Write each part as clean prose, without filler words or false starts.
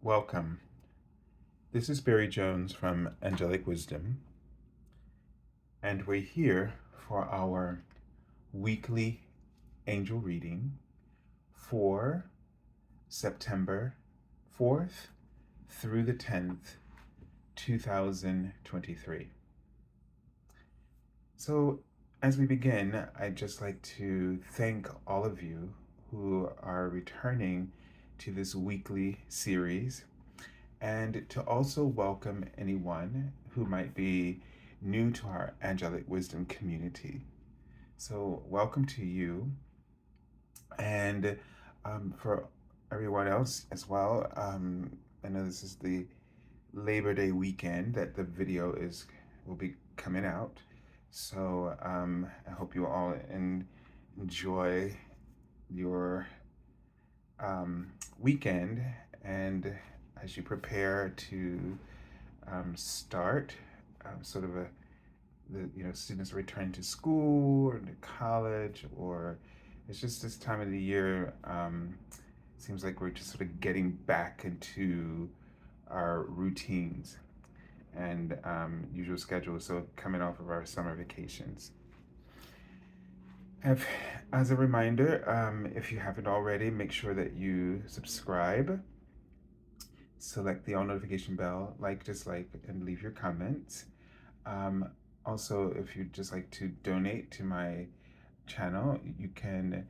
Welcome. This is Barry Jones from Angelic Wisdom, and we're here for our weekly angel reading for September 4th through the 10th, 2023. So, as we begin, I'd just like to thank all of you who are returning to this weekly series, and to also welcome anyone who might be new to our Angelic Wisdom community. So, welcome to you, and for everyone else as well. I know this is the Labor Day weekend that the video will be coming out. So I hope you all enjoy your weekend, and as you prepare to start sort of students returning to school or to college, or it's just this time of the year. Seems like we're just sort of getting back into our routines and usual schedules. So coming off of our summer vacations. If, as a reminder, if you haven't already, make sure that you subscribe, select the all notification bell, dislike, and leave your comments. Also, if you'd just like to donate to my channel, you can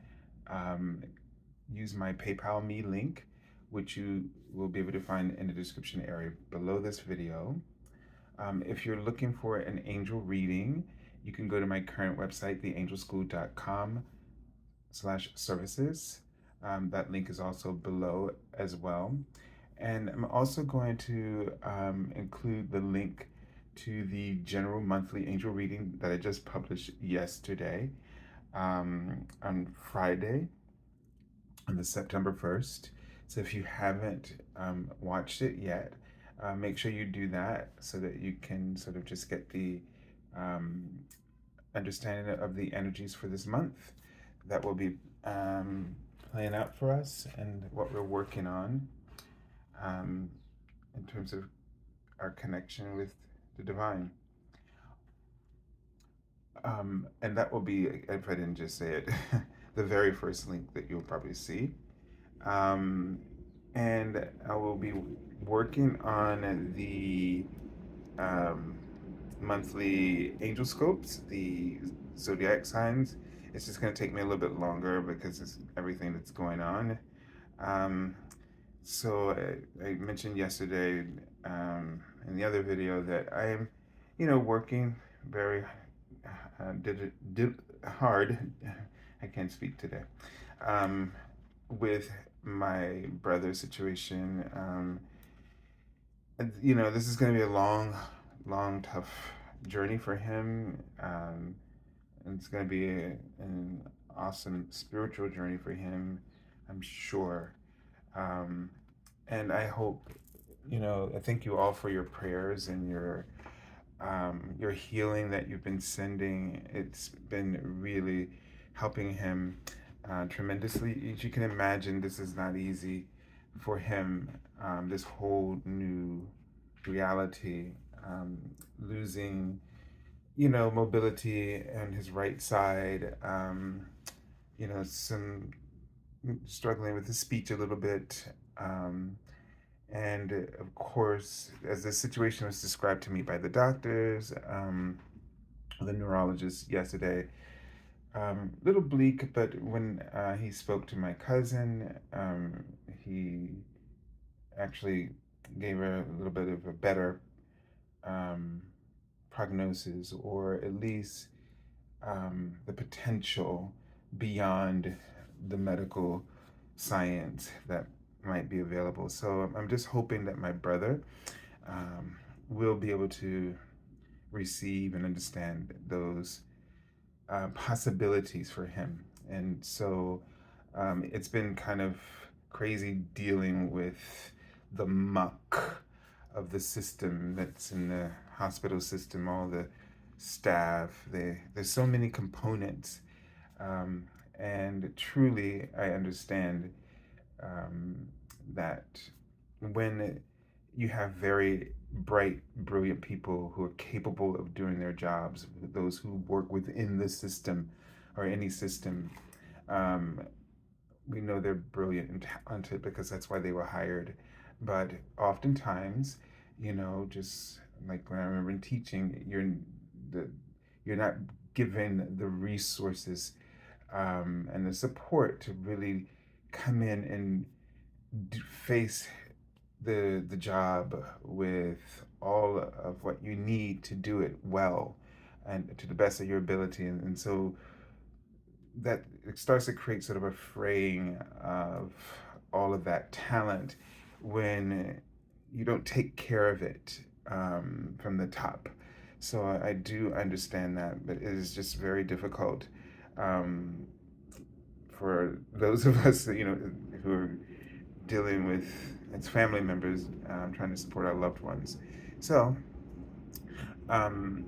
use my PayPal Me link, which you will be able to find in the description area below this video. If you're looking for an angel reading, you can go to my current website, theangelschool.com/services. That link is also below as well. And I'm also going to include the link to the general monthly angel reading that I just published yesterday, on Friday, on the September 1st. So if you haven't watched it yet, make sure you do that so that you can sort of just get the understanding of the energies for this month that will be playing out for us and what we're working on in terms of our connection with the divine. And that will be, if I didn't just say it, the very first link that you'll probably see. And I will be working on the monthly angel scopes, the zodiac signs. It's just going to take me a little bit longer because it's everything that's going on. So I mentioned yesterday in the other video that I am, working very did hard. I can't speak today. With my brother's situation. This is going to be a long, tough journey for him. And it's going to be an awesome spiritual journey for him, I'm sure. And I hope, I thank you all for your prayers and your healing that you've been sending. It's been really helping him tremendously. As you can imagine, this is not easy for him, this whole new reality, losing, mobility on his right side, some struggling with his speech a little bit. And of course, as the situation was described to me by the doctors, the neurologist yesterday, little bleak, but when he spoke to my cousin, he actually gave her a little bit of a better prognosis, or at least the potential beyond the medical science that might be available. So I'm just hoping that my brother will be able to receive and understand those possibilities for him. And so it's been kind of crazy dealing with the muck of the system that's in the hospital system, all the staff. There's so many components. And truly, I understand that when you have very bright, brilliant people who are capable of doing their jobs, those who work within the system or any system, um, we know they're brilliant and talented because that's why they were hired. But oftentimes, just like when I remember in teaching, the you're not given the resources and the support to really come in and face the job with all of what you need to do it well and to the best of your ability. And so that it starts to create sort of a fraying of all of that talent when you don't take care of it from the top. So I do understand that, but it is just very difficult um, for those of us, who are dealing with its family members, trying to support our loved ones. So um,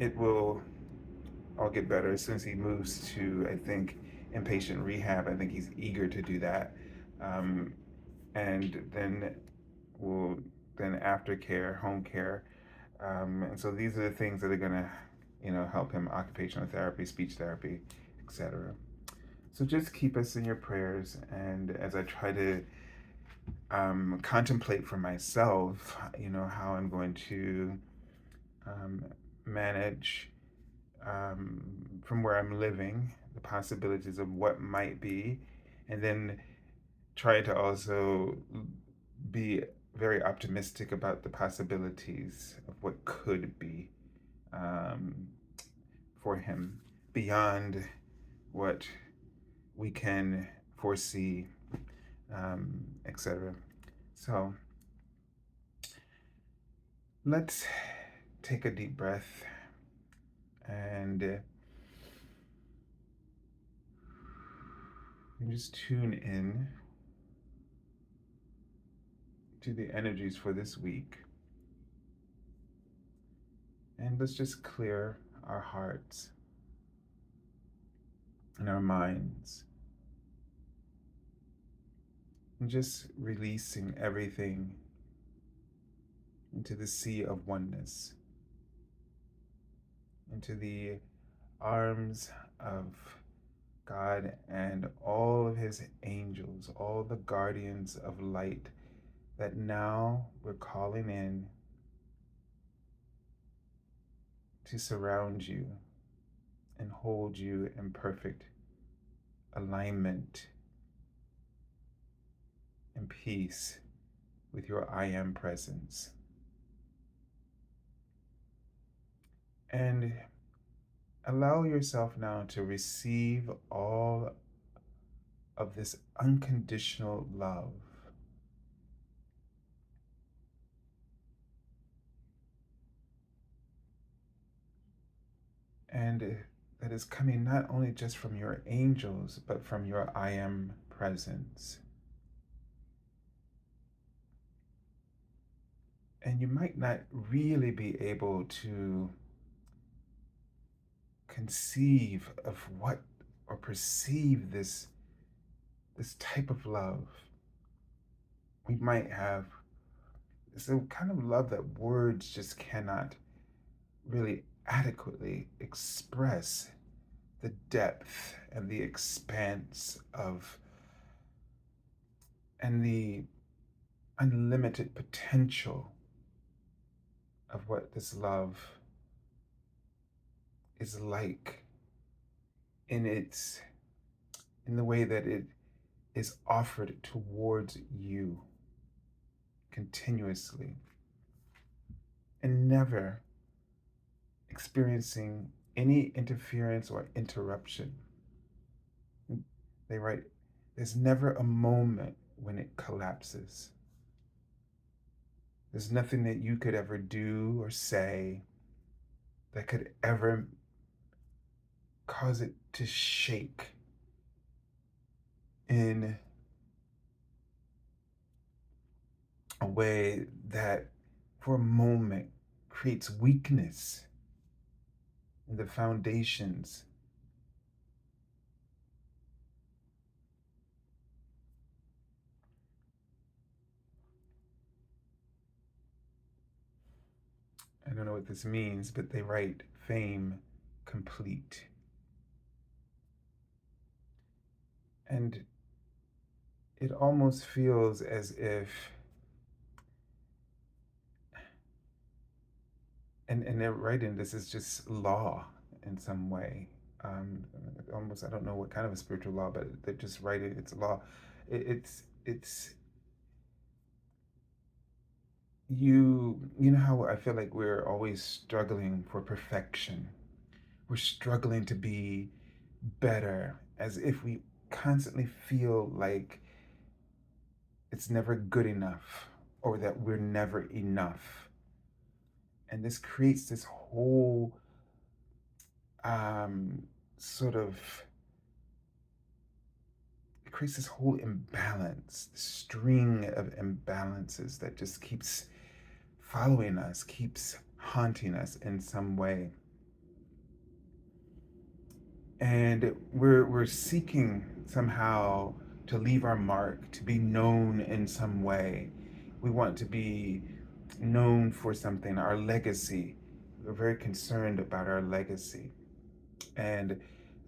it will all get better as soon as he moves to, I think, inpatient rehab. I think he's eager to do that. Um, and we'll then aftercare, home care. And so these are the things that are going to, help him: occupational therapy, speech therapy, etc. So just keep us in your prayers. And as I try to contemplate for myself, how I'm going to um, manage from where I'm living, the possibilities of what might be, and then try to also be very optimistic about the possibilities of what could be um, for him beyond what we can foresee, etc. So let's take a deep breath and just tune in to the energies for this week. And let's just clear our hearts and our minds and just releasing everything into the sea of oneness, into the arms of God and all of his angels, all the guardians of light that now we're calling in to surround you and hold you in perfect alignment and peace with your I am presence. And allow yourself now to receive all of this unconditional love. And that is coming not only just from your angels, but from your I am presence. And you might not really be able to conceive of what or perceive this type of love. We might have this kind of love that words just cannot really adequately express the depth and the expanse of and the unlimited potential of what this love is like in the way that it is offered towards you continuously and never experiencing any interference or interruption. They write, there's never a moment when it collapses. There's nothing that you could ever do or say that could ever cause it to shake in a way that for a moment creates weakness in the foundations I don't know what this means, but they write fame complete. And it almost feels as if, and they're writing this is just law in some way. Um, Almost, I don't know what kind of a spiritual law, but they're just writing it's a law. It's you know how I feel like we're always struggling for perfection. We're struggling to be better, as if we constantly feel like it's never good enough or that we're never enough. And this creates this whole um, sort of it creates this whole imbalance, string of imbalances that just keeps following us, keeps haunting us in some way. And we're seeking somehow to leave our mark, to be known in some way. We want to be known for something, our legacy. We're very concerned about our legacy and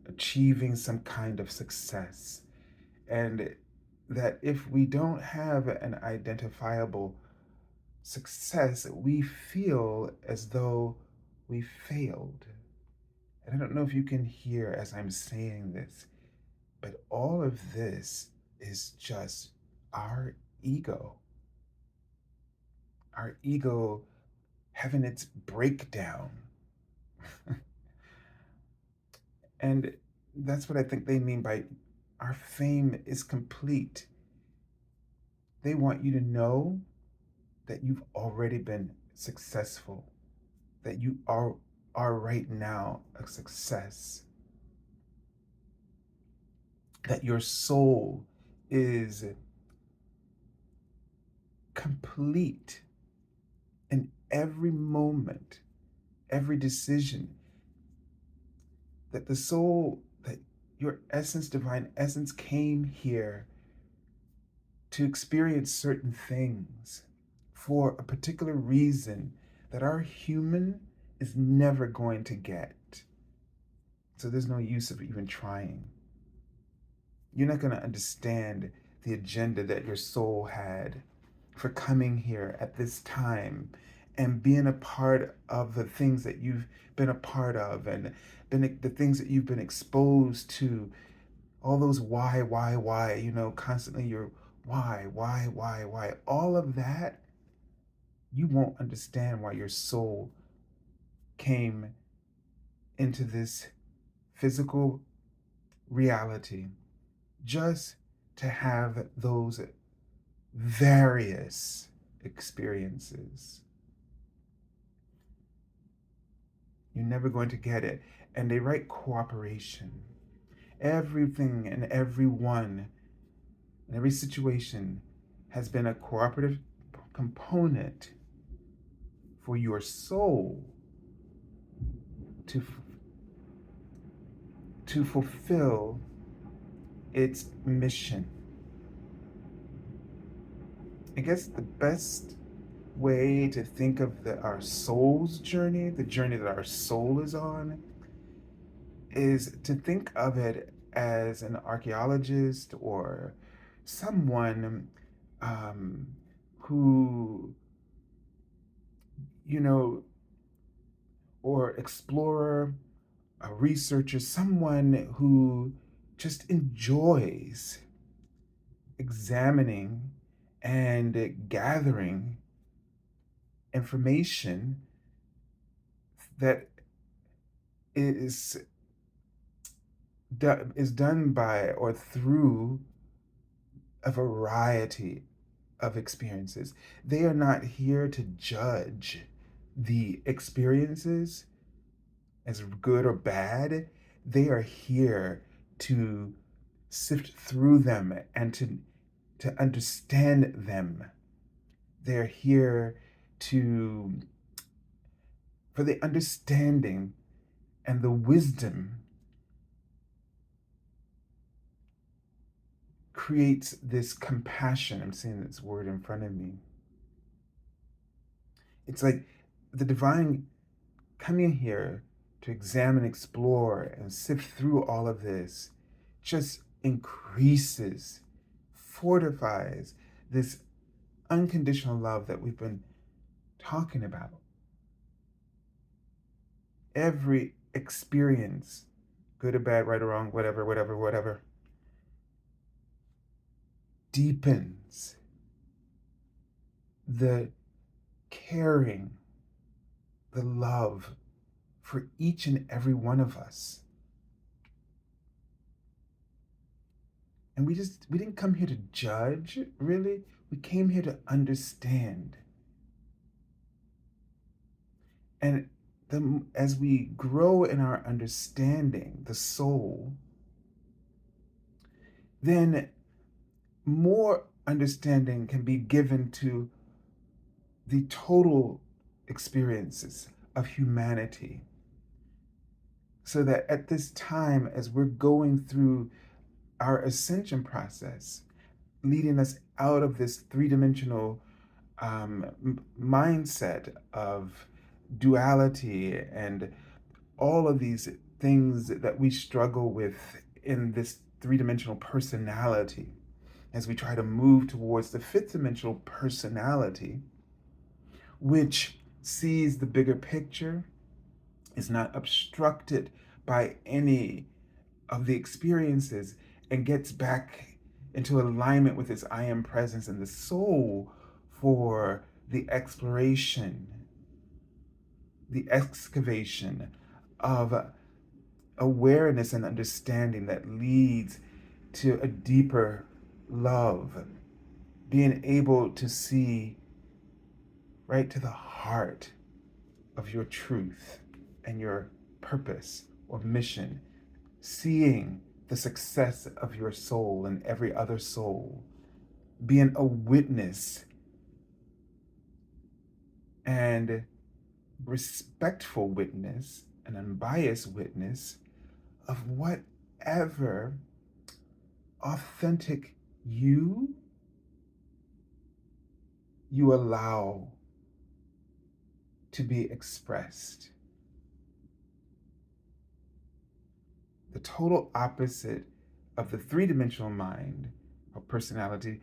achieving some kind of success. And that if we don't have an identifiable success, we feel as though we failed. And I don't know if you can hear as I'm saying this, but all of this is just our ego, our ego having its breakdown. And that's what I think they mean by our fame is complete. They want you to know that you've already been successful, that you are right now a success, that your soul is complete in every moment, every decision, that the soul, that your essence, divine essence, came here to experience certain things for a particular reason that our human is never going to get. So there's no use of even trying. You're not going to understand the agenda that your soul had for coming here at this time and being a part of the things that you've been a part of and been the things that you've been exposed to, all those why, constantly your why, all of that, you won't understand why your soul came into this physical reality just to have those various experiences. You're never going to get it. And they write cooperation. Everything and everyone in every situation has been a cooperative component for your soul to to fulfill its mission. I guess the best way to think of our soul's journey, the journey that our soul is on, is to think of it as an archaeologist or someone um, who, you know, or explorer, a researcher, someone who just enjoys examining and gathering information that is is done by or through a variety of experiences. They are not here to judge the experiences as good or bad. They are here to sift through them and to understand them. They're here to for the understanding and the wisdom creates this compassion. I'm seeing this word in front of me. It's like the divine coming here to examine, explore, and sift through all of this just increases, fortifies this unconditional love that we've been talking about. Every experience, good or bad, right or wrong, whatever, whatever, whatever, deepens the caring, the love for each and every one of us. And we didn't come here to judge, really. We came here to understand. And as we grow in our understanding, the soul, then more understanding can be given to the total experiences of humanity. So that at this time, as we're going through our ascension process, leading us out of this three-dimensional mindset of duality and all of these things that we struggle with in this three-dimensional personality, as we try to move towards the fifth-dimensional personality, which sees the bigger picture, is not obstructed by any of the experiences, and gets back into alignment with its I am presence and the soul for the exploration, the excavation of awareness and understanding that leads to a deeper love, being able to see right to the heart of your truth and your purpose or mission, seeing the success of your soul and every other soul, being a witness and respectful witness, an unbiased witness of whatever authentic you allow to be expressed. The total opposite of the three-dimensional mind or personality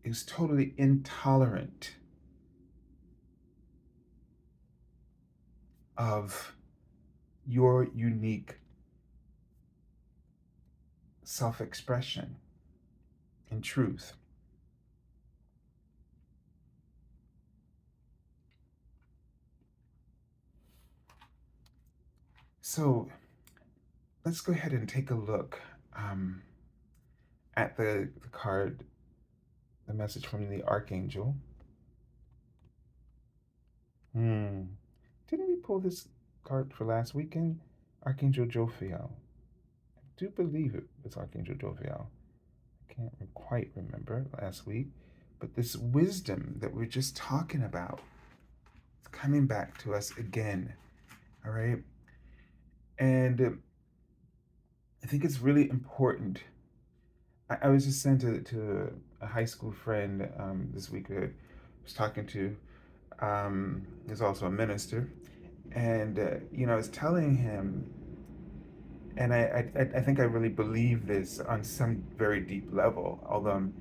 is totally intolerant of your unique self-expression and truth. So let's go ahead and take a look at the card, the message from the Archangel. Didn't we pull this card for last weekend? Archangel Jophiel. I do believe it was Archangel Jophiel. I can't quite remember last week. But this wisdom that we're just talking about, it's coming back to us again. All right? And I think it's really important. I was just sent to a high school friend this week that I was talking to. He's also a minister. And, I was telling him, and I think I really believe this on some very deep level, although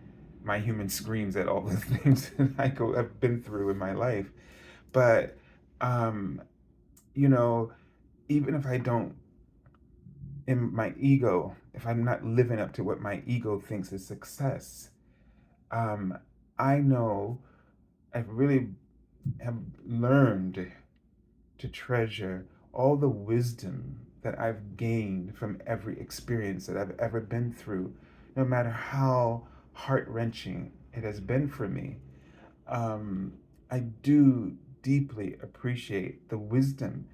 my human screams at all the things that I've been through in my life. But, you know, even if I don't, in my ego, if I'm not living up to what my ego thinks is success, I know I really have learned to treasure all the wisdom that I've gained from every experience that I've ever been through, no matter how heart-wrenching it has been for me. I do deeply appreciate the wisdom.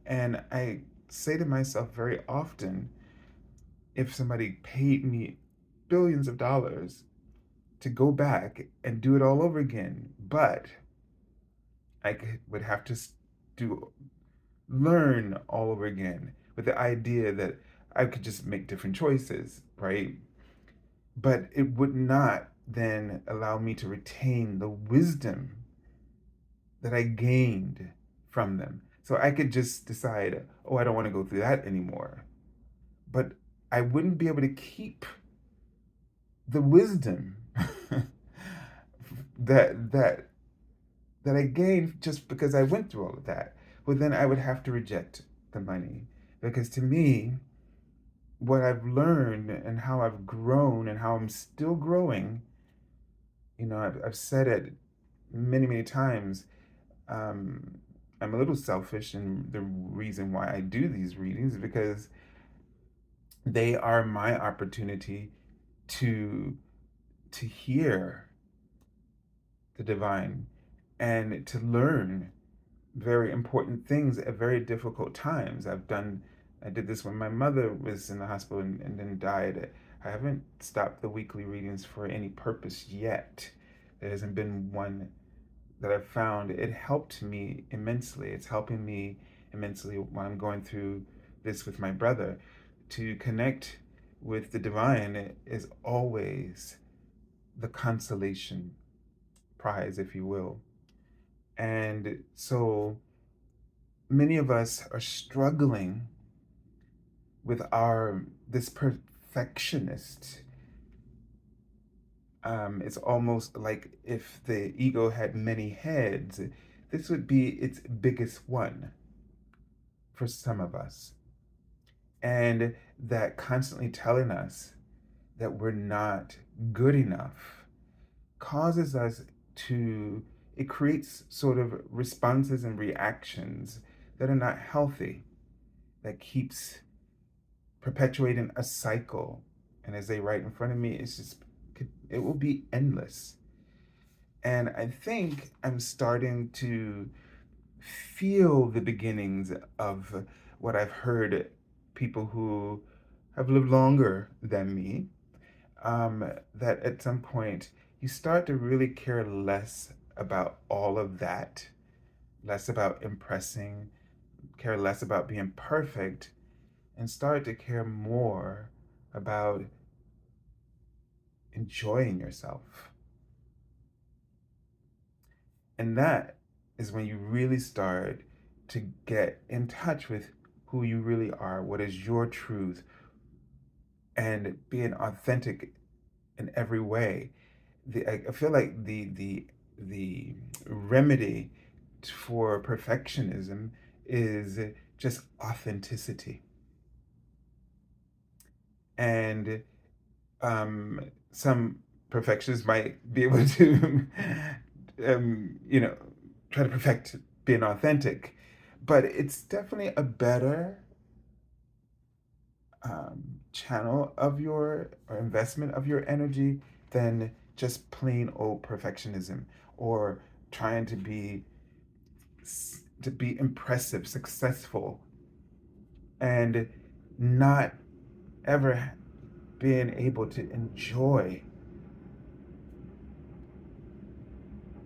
And I say to myself very often, if somebody paid me billions of dollars to go back and do it all over again, but would have to do learn all over again with the idea that I could just make different choices, right? But it would not then allow me to retain the wisdom that I gained from them. So I could just decide, oh, I don't want to go through that anymore. But I wouldn't be able to keep the wisdom that that that I gained just because I went through all of that. Well, then I would have to reject the money because to me, what I've learned and how I've grown and how I'm still growing, I've said it many times. Um, I'm a little selfish, and the reason why I do these readings is because they are my opportunity to hear the divine and to learn very important things at very difficult times. I did this when my mother was in the hospital and then died. I haven't stopped the weekly readings for any purpose yet. There hasn't been one that I've found. It helped me immensely. It's helping me immensely when I'm going through this with my brother. To connect with the divine is always the consolation prize, if you will. And so many of us are struggling with our this perfectionist. It's almost like if the ego had many heads, this would be its biggest one for some of us. And that constantly telling us that we're not good enough causes us to, it creates sort of responses and reactions that are not healthy, that keeps perpetuating a cycle. And as they write in front of me, it will be endless. And I think I'm starting to feel the beginnings of what I've heard people who have lived longer than me, that at some point you start to really care less about all of that, less about impressing, care less about being perfect, and start to care more about enjoying yourself. And that is when you really start to get in touch with who you really are, what is your truth, and being authentic in every way. I feel like the remedy for perfectionism is just authenticity. And some perfectionists might be able to, you know, try to perfect being authentic, but it's definitely a better channel of your or investment of your energy than just plain old perfectionism or trying to be impressive, successful, and not ever being able to enjoy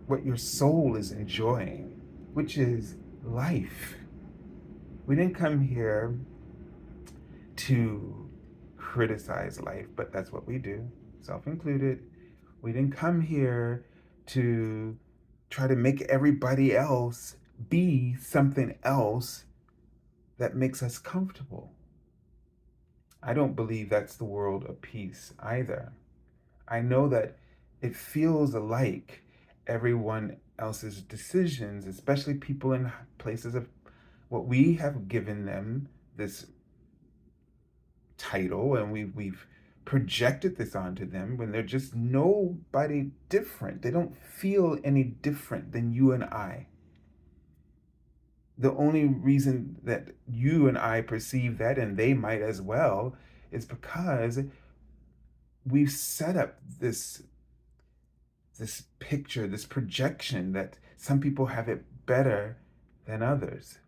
what your soul is enjoying, which is life. We didn't come here to criticize life, but that's what we do, self included. We didn't come here to try to make everybody else be something else that makes us comfortable. I don't believe that's the world of peace either. I know that it feels like everyone else's decisions, especially people in places of what we have given them this title and we've projected this onto them when they're just nobody different. They don't feel any different than you and I. The only reason that you and I perceive that, and they might as well, is because we've set up this picture, this projection that some people have it better than others.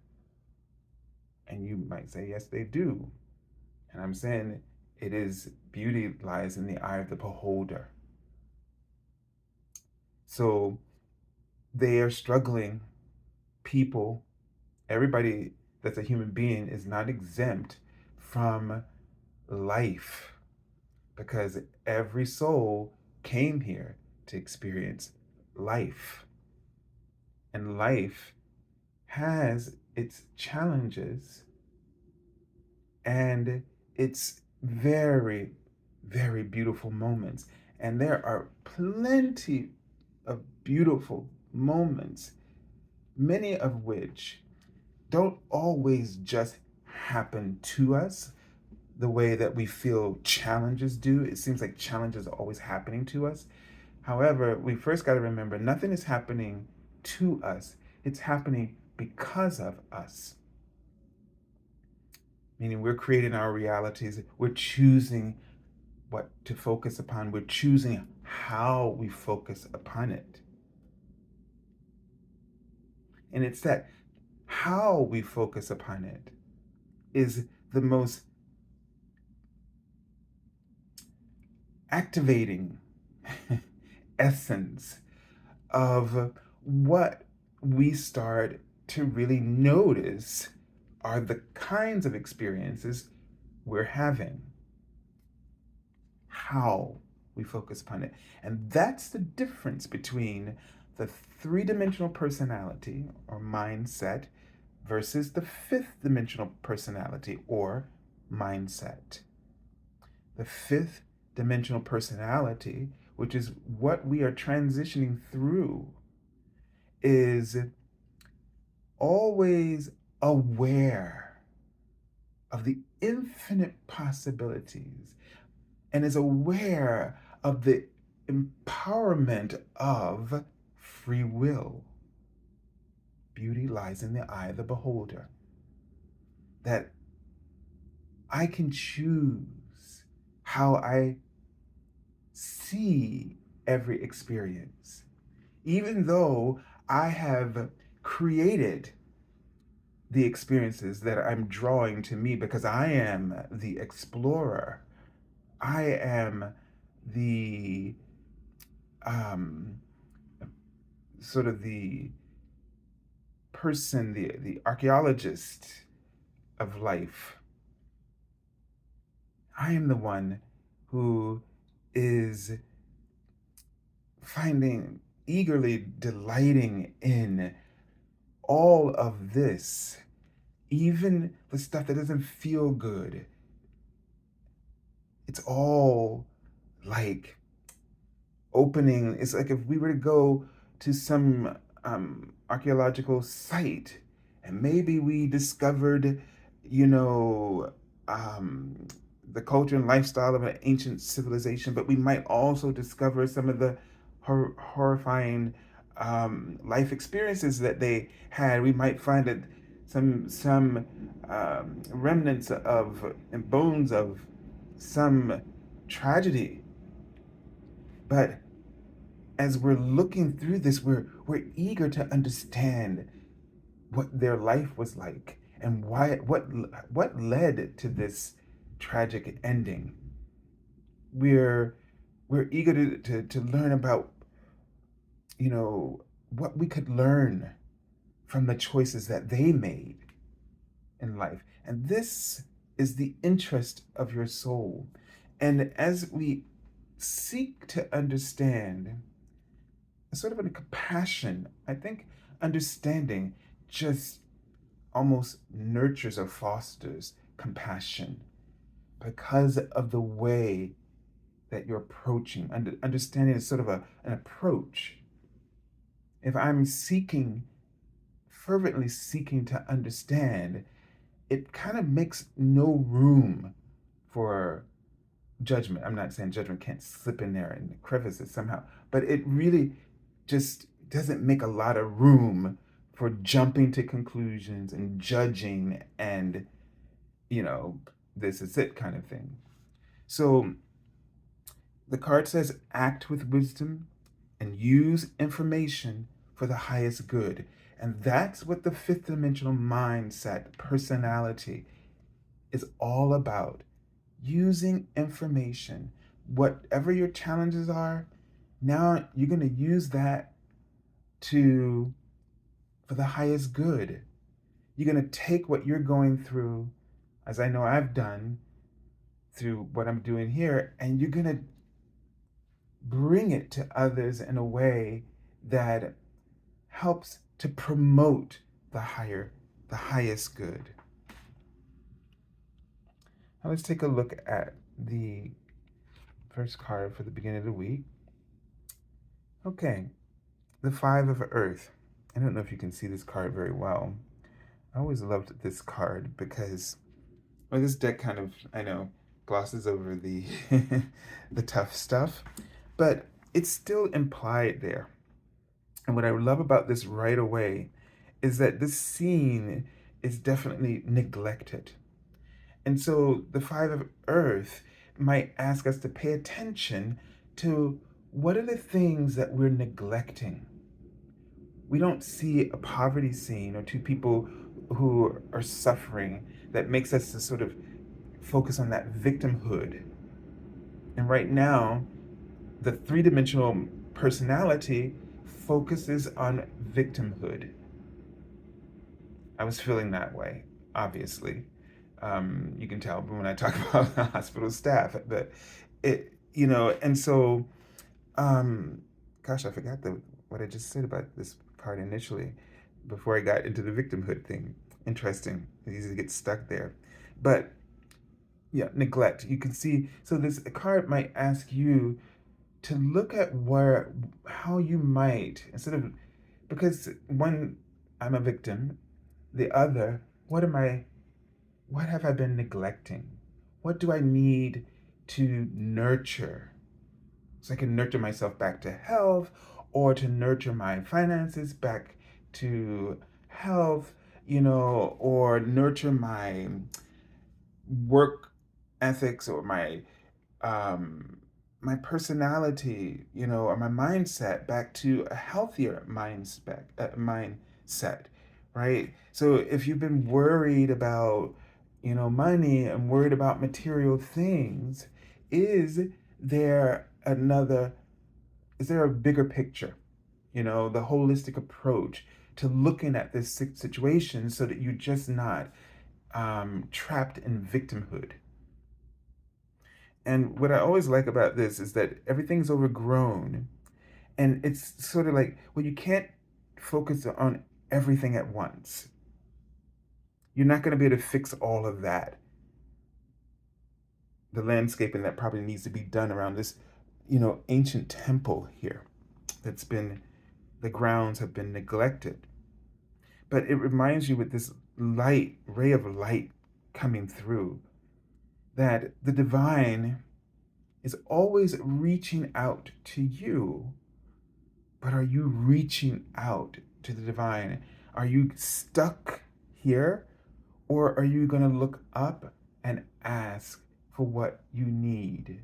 And you might say, yes, they do. And I'm saying it is beauty lies in the eye of the beholder. So they are struggling. People, everybody that's a human being is not exempt from life because every soul came here to experience life. And life has its challenges and its very, very beautiful moments. And there are plenty of beautiful moments, many of which don't always just happen to us the way that we feel challenges do. It seems like challenges are always happening to us. However, we first got to remember nothing is happening to us, it's happening because of us. Meaning we're creating our realities, we're choosing what to focus upon, we're choosing how we focus upon it. And it's that how we focus upon it is the most activating essence of what we start to really notice are the kinds of experiences we're having, how we focus upon it. And that's the difference between the three-dimensional personality or mindset versus the fifth dimensional personality or mindset. The fifth dimensional personality, which is what we are transitioning through, is always aware of the infinite possibilities and is aware of the empowerment of free will. Beauty lies in the eye of the beholder. That I can choose how I see every experience, even though I have created the experiences that I'm drawing to me because I am the explorer. I am the um, sort of the person, the archaeologist of life. I am the one who is finding, eagerly delighting in all of this, even the stuff that doesn't feel good. It's all like opening. It's like if we were to go to some archaeological site and maybe we discovered, you know, um, the culture and lifestyle of an ancient civilization, but we might also discover some of the horrifying life experiences that they had. We might find that some remnants of and bones of some tragedy. But as we're looking through this, we're eager to understand what their life was like and why what led to this tragic ending. We're we're eager to learn about, you know, what we could learn from the choices that they made in life. And this is the interest of your soul. And as we seek to understand, sort of a compassion, I think understanding just almost nurtures or fosters compassion because of the way that you're approaching. Understanding is sort of an approach. If I'm seeking, fervently seeking to understand, it kind of makes no room for judgment. I'm not saying judgment can't slip in there in the crevices somehow, but it really just doesn't make a lot of room for jumping to conclusions and judging and, you know, this is it kind of thing. So the card says act with wisdom and use information for the highest good. And that's what the fifth dimensional mindset, personality, is all about. Using information, whatever your challenges are, now you're going to use that to for the highest good. You're going to take what you're going through, as I know I've done through what I'm doing here, and you're going to bring it to others in a way that helps to promote the highest good. Now let's take a look at the first card for the beginning of the week. Okay, the Five of Earth. I don't know if you can see this card very well. I always loved this card because, well, this deck kind of, I know, glosses over the the tough stuff, but it's still implied there. And what I love about this right away is that this scene is definitely neglected. And so the Five of Earth might ask us to pay attention to what are the things that we're neglecting. We don't see a poverty scene or two people who are suffering that makes us to sort of focus on that victimhood. And right now, the three-dimensional personality focuses on victimhood. I was feeling that way, obviously. You can tell when I talk about the hospital staff, but and so, um, gosh, I forgot what I just said about this card initially before I got into the victimhood thing. Interesting. It's easy to get stuck there. But yeah, neglect. You can see, so this card might ask you to look at how you might, instead of, because one, I'm a victim, the other, what have I been neglecting? What do I need to nurture so I can nurture myself back to health, or to nurture my finances back to health, or nurture my work ethics, or um, my personality, or my mindset back to a healthier mindset, right? So if you've been worried about, money and worried about material things, is there another, is there a bigger picture? The holistic approach to looking at this situation so that you're just not trapped in victimhood. And what I always like about this is that everything's overgrown. And it's sort of like, well, you can't focus on everything at once. You're not going to be able to fix all of that. The landscaping that probably needs to be done around this, ancient temple here that's been, the grounds have been neglected. But it reminds you with this ray of light coming through, that the divine is always reaching out to you. But are you reaching out to the divine? Are you stuck here? Or are you going to look up and ask for what you need?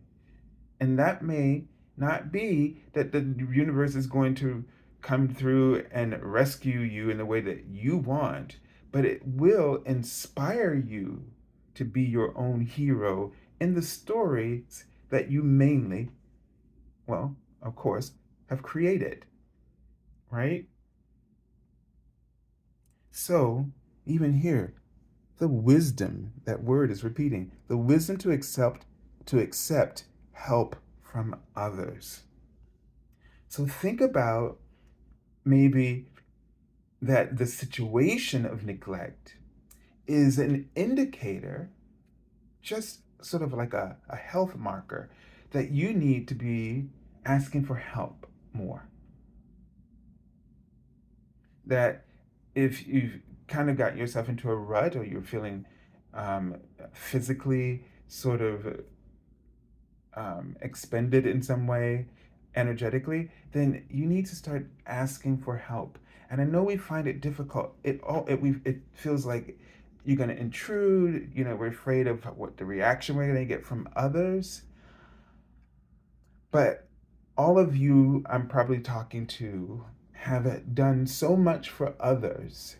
And that may not be that the universe is going to come through and rescue you in the way that you want, but it will inspire you to be your own hero in the stories that you mainly, well, of course, have created, right? So, even here, the wisdom, that word is repeating, the wisdom to accept help from others. So think about maybe that the situation of neglect is an indicator, just sort of like a health marker, that you need to be asking for help more. That if you've kind of got yourself into a rut, or you're feeling um, physically sort of expended in some way energetically, then you need to start asking for help. And I know we find it difficult. It feels like you're going to intrude. We're afraid of what the reaction we're going to get from others. But all of you I'm probably talking to have done so much for others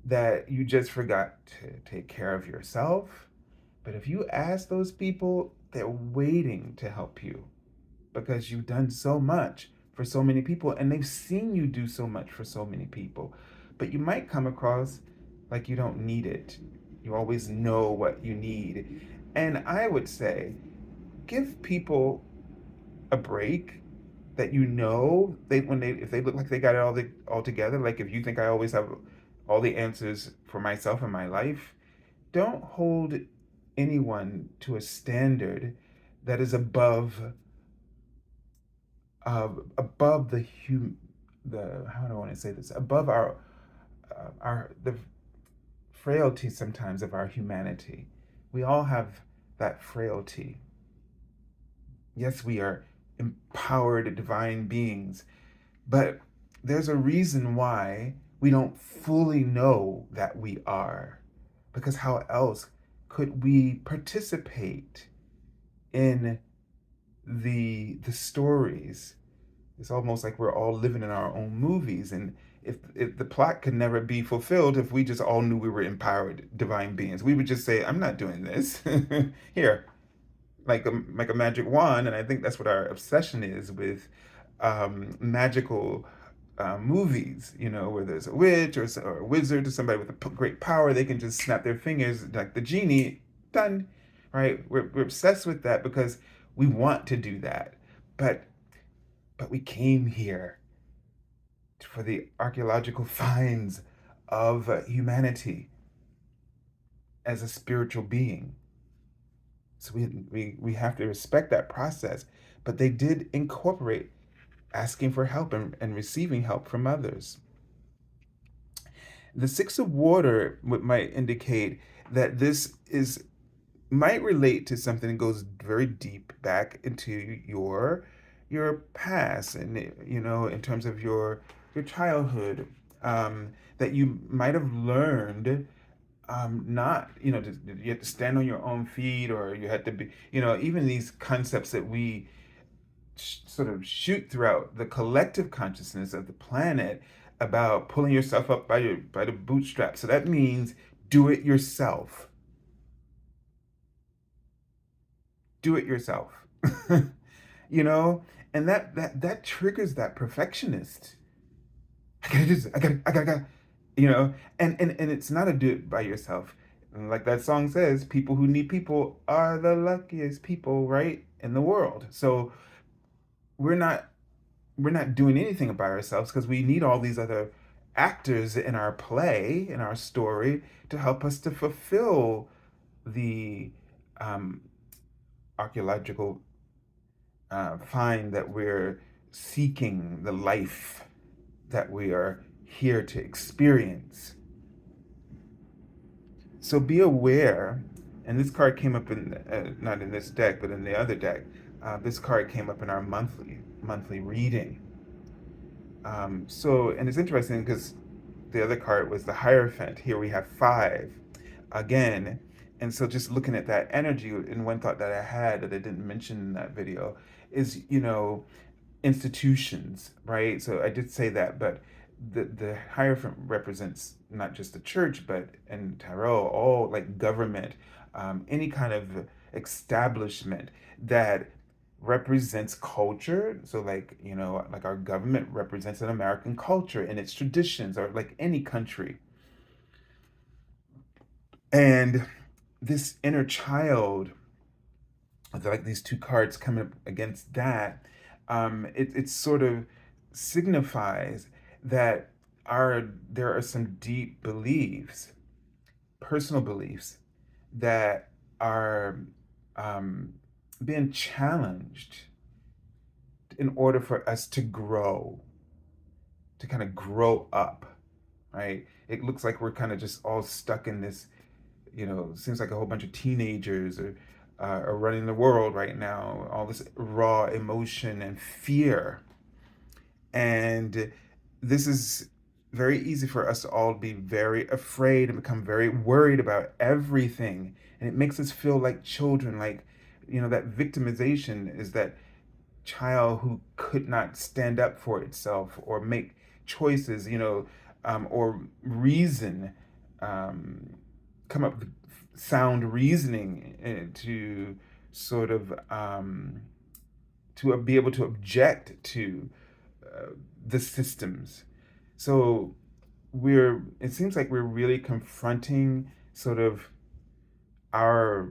that you just forgot to take care of yourself. But if you ask those people, they're waiting to help you, because you've done so much for so many people and they've seen you do so much for so many people. But you might come across like you don't need it. You always know what you need. And I would say, give people a break. that you know they when they if they look like they got it all together, like if you think I always have all the answers for myself in my life, don't hold anyone to a standard that is above the how do I want to say this, above our the frailty sometimes of our humanity. We all have that frailty. Yes, we are empowered divine beings, but there's a reason why we don't fully know that we are. Because how else could we participate in the stories? It's almost like we're all living in our own movies, and if the plot could never be fulfilled if we just all knew we were empowered divine beings, we would just say, "I'm not doing this." Here, like a magic wand, and I think that's what our obsession is with magical movies. You know, where there's a witch or a wizard or somebody with a great power, they can just snap their fingers like the genie, done. Right? We're obsessed with that because we want to do that, but we came here for the archaeological finds of humanity as a spiritual being. So we have to respect that process. But they did incorporate asking for help and receiving help from others. The Six of Water might indicate that this is might relate to something that goes very deep back into your past, and you know, in terms of your childhood, that you might have learned, not, you know, you had to stand on your own feet, or you had to be, you know, even these concepts that we sort of shoot throughout the collective consciousness of the planet about pulling yourself up by the bootstraps. So that means do it yourself. Do it yourself. You know, and that triggers that perfectionist. I gotta do this. I gotta, you know, and it's not a do it by yourself. And like that song says, people who need people are the luckiest people, right, in the world. So we're not we're not doing anything by ourselves because we need all these other actors in our play, in our story, to help us to fulfill the um, archaeological find that we're seeking, the life that we are here to experience. So be aware, and this card came up in not in this deck, but in the other deck. This card came up in our monthly reading. And it's interesting because the other card was the Hierophant. Here we have five again. And so just looking at that energy, and one thought that I had that I didn't mention in that video is, you know, institutions, right? So I did say that, but the Hierophant represents not just the church, but in tarot, all like government, any kind of establishment that represents culture. So like, you know, like our government represents an American culture and its traditions, or like any country. And this inner child, like these two cards coming up against that, it sort of signifies that there are some deep beliefs, personal beliefs, that are um, being challenged in order for us to grow, to kind of grow up, right? It looks like we're kind of just all stuck in this, you know, seems like a whole bunch of teenagers are running the world right now, all this raw emotion and fear. And this is very easy for us to all be very afraid and become very worried about everything. And it makes us feel like children, like, you know, that victimization is that child who could not stand up for itself or make choices, you know, or reason, um, come up with sound reasoning to sort of to be able to object to uh, the systems. So it seems like we're really confronting sort of our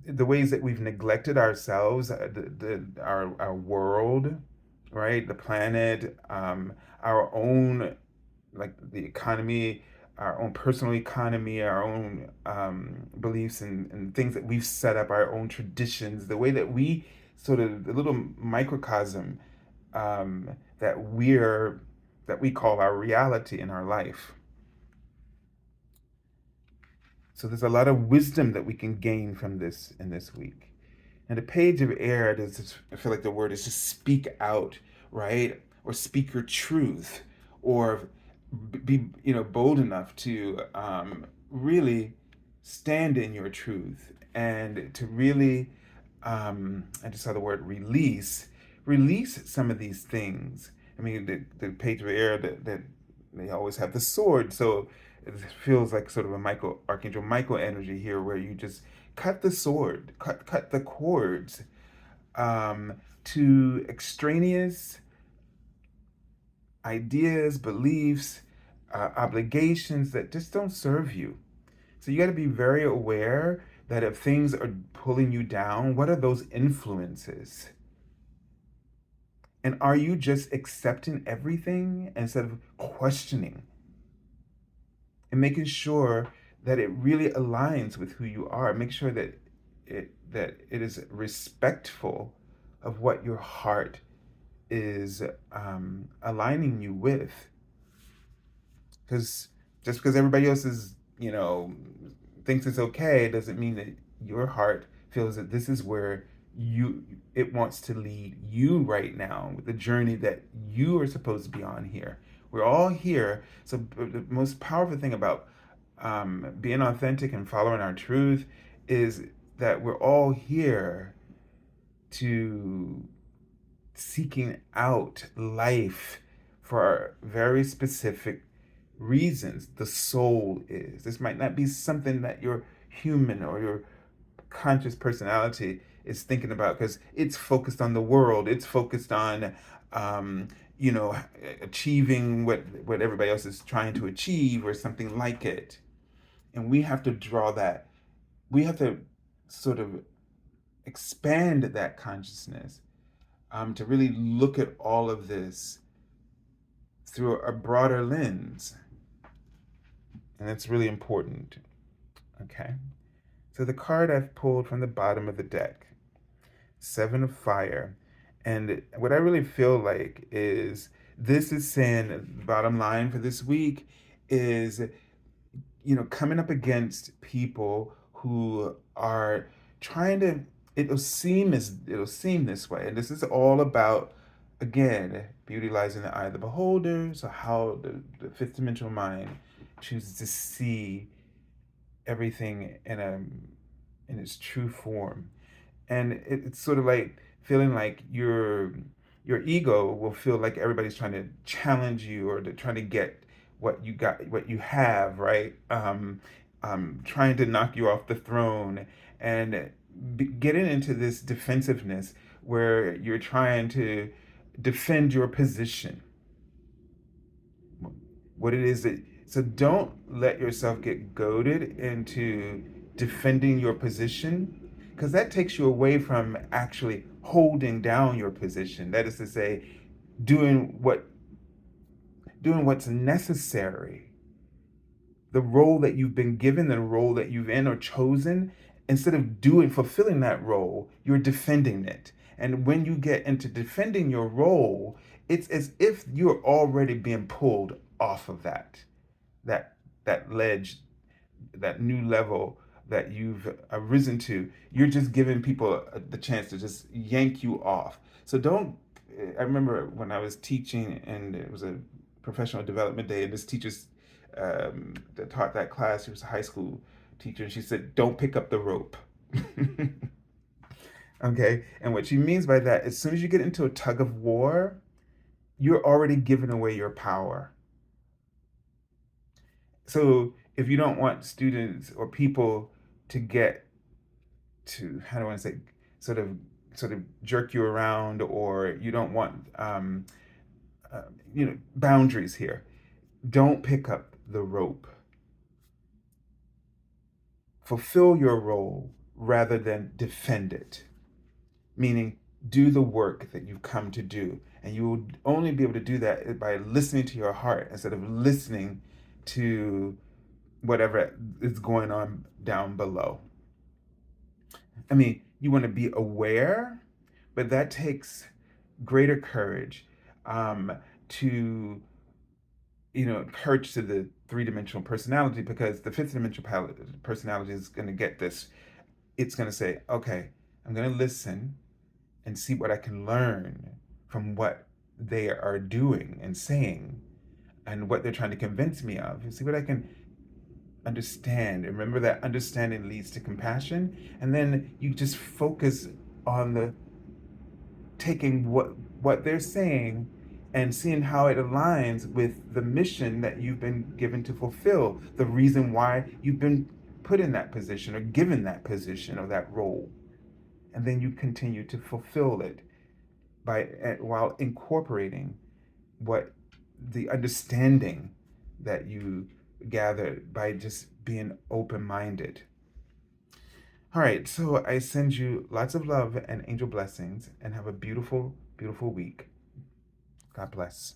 the ways that we've neglected ourselves, our world, right, the planet, our own, like the economy, our own personal economy, our own beliefs and things that we've set up, our own traditions, the way that we sort of the little microcosm um, that we're that we call our reality in our life. So there's a lot of wisdom that we can gain from this in this week. And the page of air, I feel like the word is just speak out, right? Or speak your truth, or be bold enough to really stand in your truth and to really I just saw the word release some of these things. I mean, the page of air that they always have the sword, so it feels like sort of a Archangel Michael energy here, where you just cut the sword, cut the cords um, to extraneous ideas, beliefs, obligations that just don't serve you. So you got to be very aware that if things are pulling you down, what are those influences? And are you just accepting everything instead of questioning and making sure that it really aligns with who you are? Make sure that it is respectful of what your heart is aligning you with. Because just because everybody else is, thinks it's okay, doesn't mean that your heart feels that this is where you it wants to lead you right now with the journey that you are supposed to be on here. We're all here. So the most powerful thing about being authentic and following our truth is that we're all here to seeking out life for very specific reasons. The soul is. This might not be something that your human or your conscious personality is thinking about, because it's focused on the world. It's focused on, um, achieving what everybody else is trying to achieve or something like it. And we have to draw that. We have to sort of expand that consciousness to really look at all of this through a broader lens. And that's really important. Okay. So the card I've pulled from the bottom of the deck, Seven of Fire. And what I really feel like is this is saying, bottom line for this week is, coming up against people who are trying to, it'll seem this way. And this is all about, again, beauty lies in the eye of the beholder. So how the fifth dimensional mind chooses to see everything in its true form. And it's sort of like feeling like your ego will feel like everybody's trying to challenge you, or trying to get what you have, right? Trying to knock you off the throne, and getting into this defensiveness where you're trying to defend your position, what it is that. So don't let yourself get goaded into defending your position, because that takes you away from actually holding down your position. That is to say, doing what's necessary, the role that you've been given, the role that you've in or chosen. Instead of fulfilling that role, you're defending it. And when you get into defending your role, it's as if you're already being pulled off of that that ledge, that new level that you've risen to. You're just giving people the chance to just yank you off. So don't. I remember when I was teaching, and it was a professional development day, and this teacher that taught that class, she was a high school teacher, and she said, "Don't pick up the rope." Okay, and what she means by that, as soon as you get into a tug of war, you're already giving away your power. So if you don't want students or people to get to, how do I say, sort of sort of jerk you around, or you don't want boundaries here, don't pick up the rope. Fulfill your role, rather than defend it. Meaning, do the work that you've come to do. And you will only be able to do that by listening to your heart instead of listening to whatever is going on down below. I mean, you want to be aware, but that takes greater courage to, courage to the three-dimensional personality, because the fifth dimensional personality is going to get this. It's going to say, okay, I'm going to listen and see what I can learn from what they are doing and saying and what they're trying to convince me of. See what I can understand. Remember that understanding leads to compassion. And then you just focus on the taking what they're saying and seeing how it aligns with the mission that you've been given to fulfill, the reason why you've been put in that position or given that position or that role. And then you continue to fulfill it while incorporating what the understanding that you gathered by just being open-minded. All right, so I send you lots of love and angel blessings, and have a beautiful, beautiful week. God bless.